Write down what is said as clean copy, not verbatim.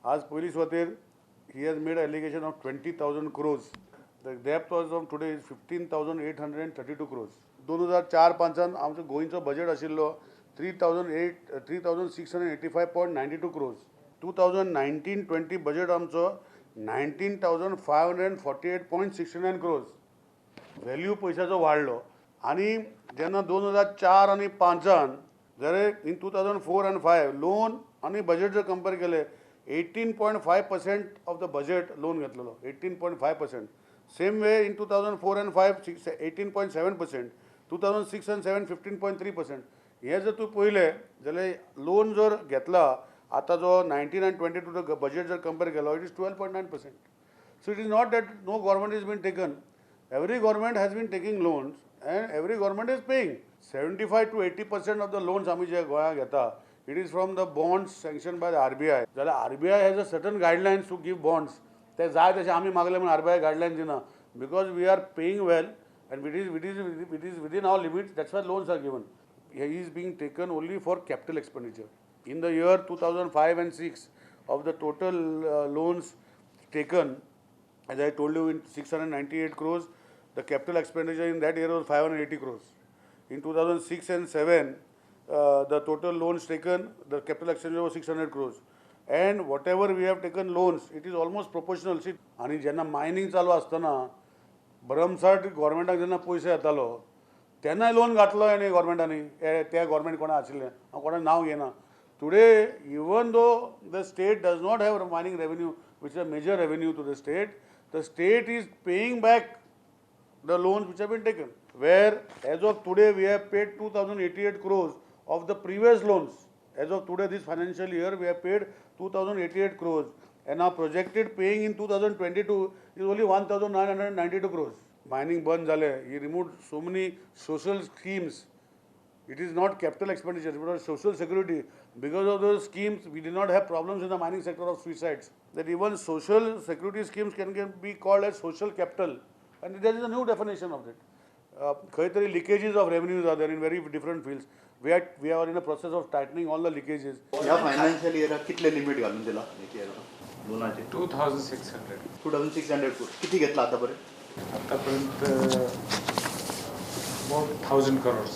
आज पयली सुवातेर he has made an allegation of 20,000 crores. The debt was of today is 15,832 crores. 2004-5 आमचो गोंयचो बजेट आशिल्लो 3,685.92 crores. 2019-20 बजेट आमचो 19,548.69 crores. व्हॅल्यू पैशाचो वाडलो आनी जेन्ना 2004 आनी 5 जाल्यार इन 2004 and 5 लोन आनी बजेट जर कंपेर केले 18.5% of the budget loan घेतलेलो 18.5%. Same way in 2004 and 5 18.7%. 2006 and 7 15.3%. हे जर तूं पळयले जाल्यार लोन जर घेतला आता जो 19 and 22 बजेट जर कंपेर केलो it is 12.9%. So it is not that no government is being taken. Every government has been taking loans and every government is paying. 75 to 80% of the loans आमी जे गोंया घेता it is from the bonds sanctioned by the RBI. जाल्यार RBI has a certain guidelines to give bonds. ते जाय तशें आमी मागले म्हणून RBI guidelines दिना because we are paying well and it is within our limits. That's why loans are given. He is being taken only for capital expenditure. In the year 2005 and 6 of the total loans taken, as I told you, in 698 crores, the capital expenditure in that year was 580 crores. In 2006 and 7, the total loans taken, the capital expenditure was 600 crores. And whatever we have taken loans, it is almost proportional. See, आणि जेन्ना mining चालू असताना भरमसाट गव्हर्मेंटाक जेन्ना पयशे येतालो तेन्नाय loan घातलो आनी गव्हर्मेंटांनी त्या गव्हर्मेंट कोणा आशिल्लें हांव कोणाक नांव घेना. Today, even though the state does not have mining revenue, which is a major revenue to the state is paying back the loans which have been taken. Where as of today we have paid 2,088 crores of the previous loans. As of today, this financial year, we have paid 2,088 crores. And our projected paying in 2022 is only 1,992 crores. Mining band jale, he removed so many social schemes. It is not capital expenditure, it was social security. Because of those schemes, we did not have problems in the mining sector of suicides. That even social security schemes can be called as social capital. And there is a new definition of it. Khaitari leakages of revenues are there in very different fields. We are in a process of tightening all the leakages. या financial इयराक कितले limit घालून दिला लोनाचे? 2,600. 2,600 किती घेतला आतापर्यंत? आतापर्यंत about 1,000 crores.